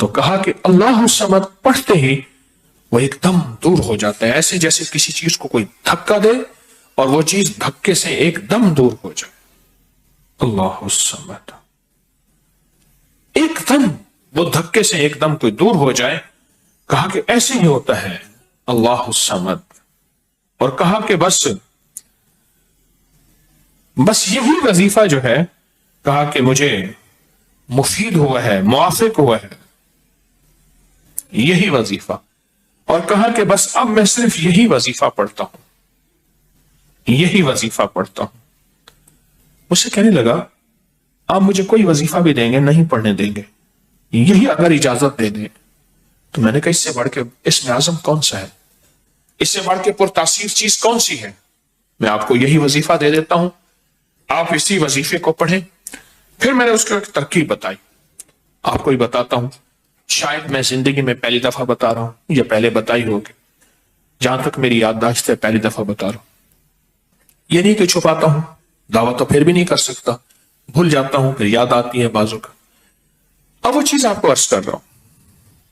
تو کہا کہ اللہ الصمد پڑھتے ہی وہ ایک دم دور ہو جاتا ہے، ایسے جیسے کسی چیز کو کوئی دھکا دے اور وہ چیز دھکے سے ایک دم دور ہو جائے۔ اللہ الصمد، ایک دم وہ دھکے سے ایک دم کوئی دور ہو جائے۔ کہا کہ ایسے ہی ہوتا ہے اللہ الصمد، اور کہا کہ بس یہی وظیفہ جو ہے، کہا کہ مجھے مفید ہوا ہے، موافق ہوا ہے یہی وظیفہ، اور کہا کہ بس اب میں صرف یہی وظیفہ پڑھتا ہوں، یہی وظیفہ پڑھتا ہوں۔ مجھ سے کہنے لگا آپ مجھے کوئی وظیفہ بھی دیں گے نہیں پڑھنے دیں گے، یہی اگر اجازت دے دیں۔ تو میں نے کہا اس سے بڑھ کے اسم اعظم کون سا ہے، اس سے بڑھ کے پرتاثیر چیز کون سی ہے؟ میں آپ کو یہی وظیفہ دے دیتا ہوں، آپ اسی وظیفے کو پڑھیں۔ پھر میں نے اس کو ایک ترکیب بتائی، آپ کو ہی بتاتا ہوں، شاید میں زندگی میں پہلی دفعہ بتا رہا ہوں یا پہلے بتائی ہوگی، جہاں تک میری یادداشت ہے پہلی دفعہ بتا رہا ہوں۔ یہ نہیں کہ چھپاتا ہوں، دعویٰ تو پھر بھی نہیں کر سکتا، بھول جاتا ہوں پھر یاد آتی ہے بازو کا۔ اب وہ چیز آپ کو عرض کر رہا ہوں،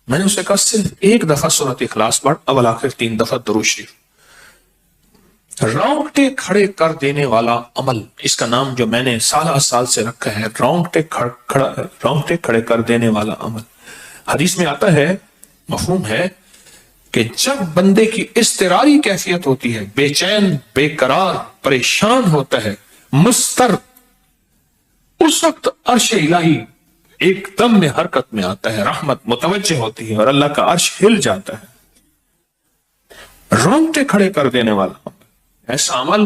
میں نے اسے کہا صرف ایک دفعہ سورۃ اخلاص پڑھ، اول آخر 3 دفعہ درود شریف۔ رونگٹے کھڑے کر دینے والا عمل، اس کا نام جو میں نے سال سے رکھا ہے، رونگٹے کھڑے کر دینے والا عمل۔ حدیث میں آتا ہے، مفہوم ہے کہ جب بندے کی اضطراری کیفیت ہوتی ہے، بے چین، بے قرار، پریشان ہوتا ہے، مضطر، اس وقت عرش الہی ایک دم میں حرکت میں آتا ہے، رحمت متوجہ ہوتی ہے اور اللہ کا عرش ہل جاتا ہے۔ رونگٹے کھڑے کر دینے والا عمل، ایسا عمل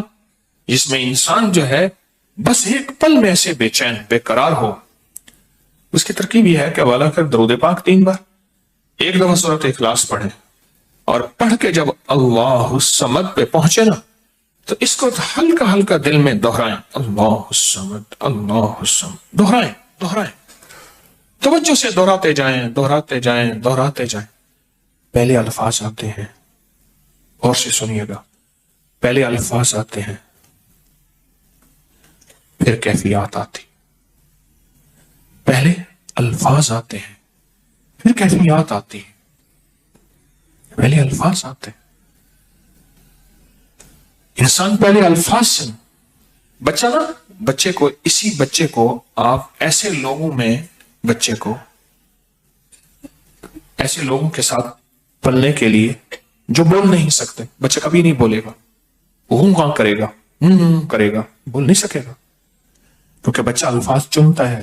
جس میں انسان جو ہے بس ایک پل میں ایسے بے چین، بے قرار ہو۔ اس کی ترکیب یہ ہے کہ والا کر درود پاک 3 بار، ایک دفعہ سورۃ اخلاص پڑھیں، اور پڑھ کے جب اللہ الصمد پہ پہنچے نا تو اس کو ہلکا ہلکا دل میں دہرائیں، اللہ الصمد، اللہ الصمد، دہرائیں، توجہ سے دہراتے جائیں۔ پہلے الفاظ آتے ہیں، اور سے سنیے گا، پہلے الفاظ آتے ہیں، پھر کیفیات آتی، پہلے الفاظ آتے ہیں پھر کیفیات آتی ہے، پہلے الفاظ آتے ہیں، انسان پہلے الفاظ سے، بچے کو آپ ایسے لوگوں کے ساتھ پلنے کے لیے جو بول نہیں سکتے، بچہ کبھی نہیں بولے گا، وہ کرے گا، بول نہیں سکے گا، کیونکہ بچہ الفاظ چنتا ہے،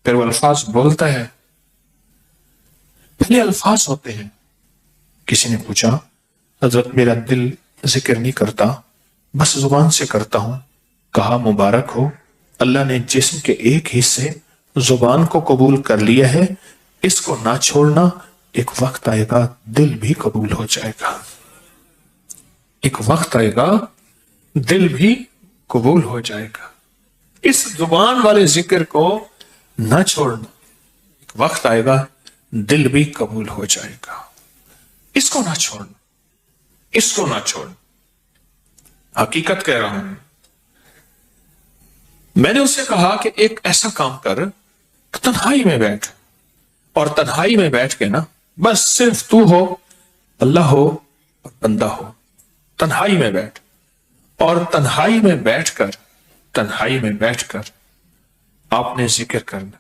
پھر وہ الفاظ بولتا ہے۔ پہلے الفاظ ہوتے ہیں۔ کسی نے پوچھا حضرت میرا دل ذکر نہیں کرتا، بس زبان سے کرتا ہوں۔ کہا مبارک ہو، اللہ نے جسم کے ایک حصے زبان کو قبول کر لیا ہے، اس کو نہ چھوڑنا، ایک وقت آئے گا دل بھی قبول ہو جائے گا، ایک وقت آئے گا دل بھی قبول ہو جائے گا۔ اس زبان والے ذکر کو نہ چھوڑنا، ایک وقت آئے گا دل بھی قبول ہو جائے گا۔ اس کو نہ چھوڑنا، حقیقت کہہ رہا ہوں۔ میں نے اسے کہا کہ ایک ایسا کام کر، تنہائی میں بیٹھ، اور تنہائی میں بیٹھ کے نا بس صرف تو ہو، اللہ ہو اور بندہ ہو، تنہائی میں بیٹھ، اور تنہائی میں بیٹھ کر آپ نے ذکر کرنا،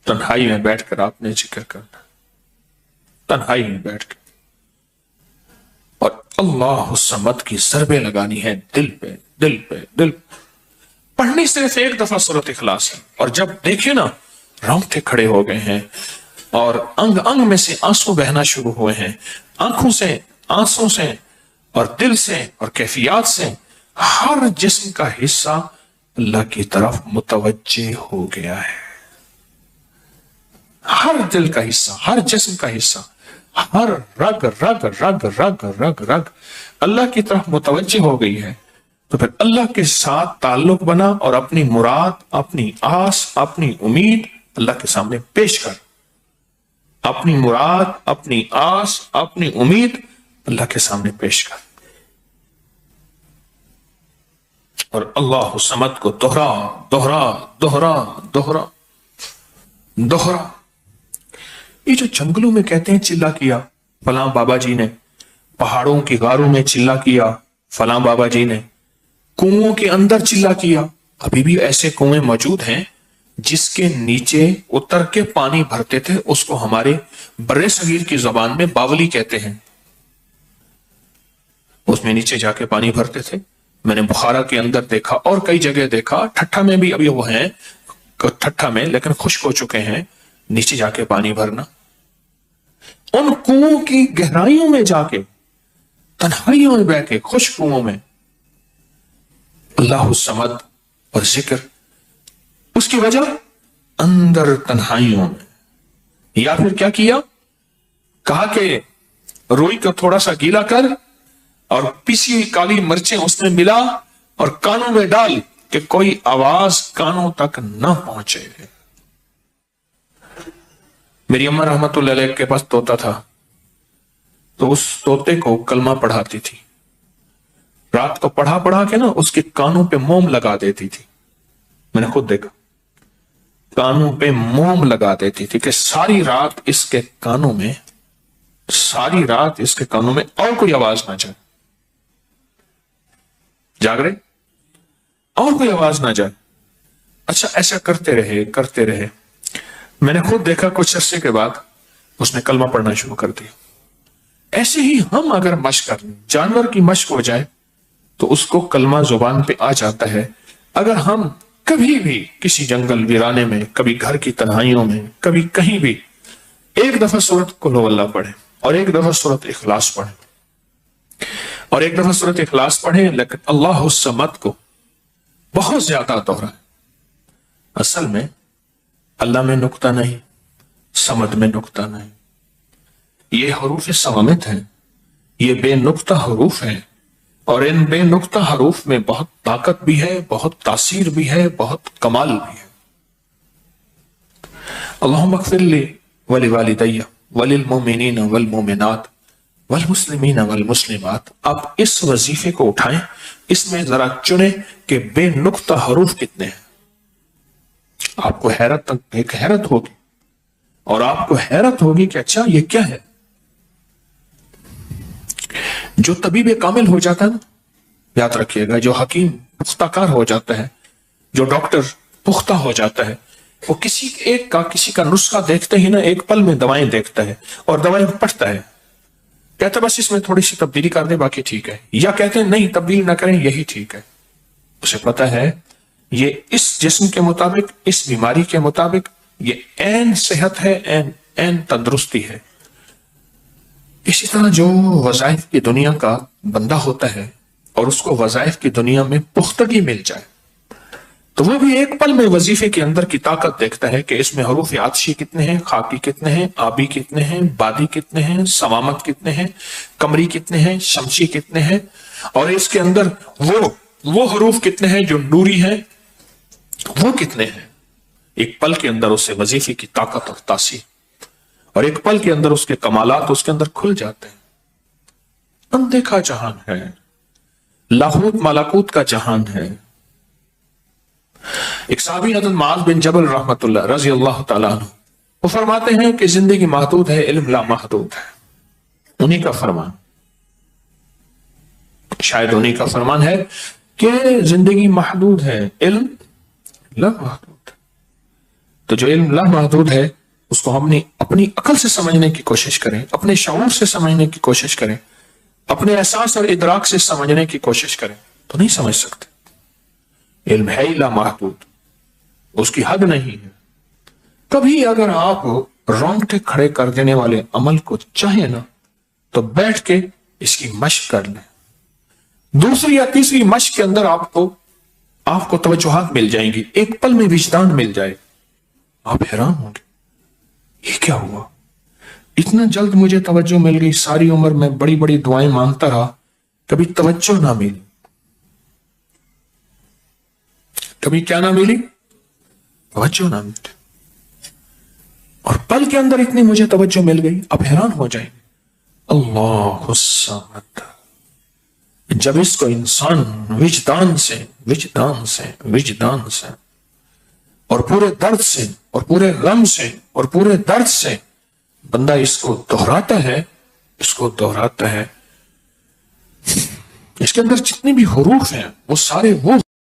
تنہائی میں بیٹھ کر آپ نے ذکر کرنا، تنہائی میں بیٹھ کے، اور اللہ الصمد کی ضربیں لگانی ہے دل پہ۔ پڑھنی صرف ایک دفعہ سورۃ اخلاص ہے، اور جب دیکھیں نا رونگٹے کھڑے ہو گئے ہیں اور انگ میں سے آنسو بہنا شروع ہوئے ہیں، آنسوں سے اور دل سے اور کیفیات سے، ہر جسم کا حصہ اللہ کی طرف متوجہ ہو گیا ہے، ہر دل کا حصہ، ہر جسم کا حصہ، ہر رگ اللہ کی طرف متوجہ ہو گئی ہے۔ تو پھر اللہ کے ساتھ تعلق بنا اور اپنی مراد، اپنی آس، اپنی امید اللہ کے سامنے پیش کر، اپنی مراد، اپنی آس، اپنی امید اللہ کے سامنے پیش کر، اور اللہ الصمد کو دوہرا۔ یہ جو جنگلوں میں کہتے ہیں چلا کیا فلاں بابا جی نے، پہاڑوں کی غاروں میں چلا کیا فلاں بابا جی نے، کنووں کے اندر چلا کیا، ابھی بھی ایسے کنویں موجود ہیں جس کے نیچے اتر کے پانی بھرتے تھے، اس کو ہمارے برے صغیر کی زبان میں باولی کہتے ہیں، اس میں نیچے جا کے پانی بھرتے تھے۔ میں نے بخارا کے اندر دیکھا اور کئی جگہ دیکھا، ٹھٹھا میں بھی ابھی وہ ہیں، ٹھٹھا میں لیکن خشک ہو چکے ہیں، نیچے جا کے پانی بھرنا، ان کنووں کی گہرائیوں میں جا کے، تنہائیوں میں بیٹھ کے، خشک کنووں میں اللہ الصمد اور ذکر، اس کی وجہ اندر تنہائیوں میں۔ یا پھر کیا کیا؟ کہا کہ روئی کا تھوڑا سا گیلا کر اور پیسی ہوئی کالی مرچیں اس میں ملا اور کانوں میں ڈال کہ کوئی آواز کانوں تک نہ پہنچے۔ میری اماں رحمت اللہ علیہ کے پاس طوطا تھا، تو اس طوطے کو کلمہ پڑھاتی تھی، رات کو پڑھا پڑھا کے نا اس کے کانوں پہ موم لگا دیتی تھی، میں نے خود دیکھا، کانوں پہ موم لگا دیتی تھی کہ ساری رات اس کے کانوں میں اور کوئی آواز نہ جائے، جاگ رہے اور کوئی آواز نہ جائے۔ اچھا ایسا کرتے رہے، میں نے خود دیکھا کچھ عرصے کے بعد اس نے کلمہ پڑھنا شروع کر دیا۔ ایسے ہی ہم اگر مشق کر لیں، جانور کی مشق ہو جائے تو اس کو کلمہ زبان پہ آ جاتا ہے۔ اگر ہم کبھی بھی کسی جنگل ویرانے میں، کبھی گھر کی تنہائیوں میں، کبھی کہیں بھی ایک دفعہ سورۃ قل ہو اللہ پڑھیں اور ایک دفعہ سورۃ اخلاص پڑھیں اور ایک دفعہ سورۃ اخلاص پڑھیں، لیکن اللہ الصمد کو بہت زیادہ دہرائیں، اصل میں اللہ میں نقطہ نہیں، صمد میں نقطہ نہیں، یہ حروف صوامت ہیں، یہ بے نقطہ حروف ہیں، اور ان بے نقطہ حروف میں بہت طاقت بھی ہے، بہت تاثیر بھی ہے، بہت کمال بھی ہے۔ اللہم اغفر لی ولوالدی وللمؤمنین والمؤمنات والمسلمین والمسلمات۔ آپ اس وظیفے کو اٹھائیں، اس میں ذرا چنیں کہ بے نقطہ حروف کتنے ہیں۔ آپ کو حیرت ہوگی، اور آپ کو حیرت ہوگی کہ اچھا یہ کیا ہے۔ جو طبیب کامل ہو جاتا ہے نا، یاد رکھیے گا، جو حکیم پختہ کار ہو جاتا ہے، جو ڈاکٹر پختہ ہو جاتا ہے، وہ کسی کا نسخہ دیکھتے ہی نا ایک پل میں دوائیں دیکھتا ہے اور دوائیں پڑھتا ہے، کہتا ہے بس اس میں تھوڑی سی تبدیلی کر دیں باقی ٹھیک ہے، یا کہتے ہیں نہیں تبدیل نہ کریں یہی ٹھیک ہے۔ اسے پتا ہے یہ اس جسم کے مطابق، اس بیماری کے مطابق یہ عین صحت ہے، عین تندرستی ہے۔ اسی طرح جو وظائف کی دنیا کا بندہ ہوتا ہے اور اس کو وظائف کی دنیا میں پختگی مل جائے تو وہ بھی ایک پل میں وظیفے کے اندر کی طاقت دیکھتا ہے کہ اس میں حروف عطشی کتنے ہیں، خاکی کتنے ہیں، آبی کتنے ہیں، بادی کتنے ہیں، صوامت کتنے ہیں، قمری کتنے ہیں، شمسی کتنے ہیں، اور اس کے اندر وہ حروف کتنے ہیں جو نوری ہیں، وہ کتنے ہیں۔ ایک پل کے اندر اس سے وظیفے کی طاقت اور تاثیر، اور ایک پل کے اندر اس کے کمالات اس کے اندر کھل جاتے ہیں۔ اندیکھا جہان ہے، لاہوت مالاکوت کا جہان ہے۔ ایک صحابی حضرت معاذ بن جبل رحمت اللہ رضی اللہ تعالیٰ عنہ، وہ فرماتے ہیں کہ زندگی محدود ہے، علم لا محدود ہے۔ انہی کا فرمان، شاید انہی کا فرمان ہے کہ زندگی محدود ہے، علم لا محدود ہے۔ تو جو علم لا محدود ہے اس کو ہم اپنی عقل سے سمجھنے کی کوشش کریں، اپنے شعور سے سمجھنے کی کوشش کریں، اپنے احساس اور ادراک سے سمجھنے کی کوشش کریں تو نہیں سمجھ سکتے۔ علم ہے لا محدود، اس کی حد نہیں ہے۔ کبھی اگر آپ رونگٹے کھڑے کر دینے والے عمل کو چاہیں نا تو بیٹھ کے اس کی مشق کر لیں، دوسری یا تیسری مشق کے اندر آپ کو توجہات مل جائیں گی، ایک پل میں وجدان مل جائے، آپ حیران ہوں گے یہ کیا ہوا، اتنا جلد مجھے توجہ مل گئی، ساری عمر میں بڑی بڑی دعائیں مانگتا رہا، کبھی توجہ نہ ملی، کبھی کیا نہ ملی، توجہ نہ ملی، اور پل کے اندر اتنی مجھے توجہ مل گئی، اب حیران ہو جائیں گے۔ اللہ الصمد، جب اس کو انسان وجدان سے اور پورے درد سے اور پورے غم سے اور پورے درد سے بندہ اس کو دہراتا ہے، اس کو دہراتا ہے، اس کے اندر جتنے بھی حروف ہیں وہ سارے وہ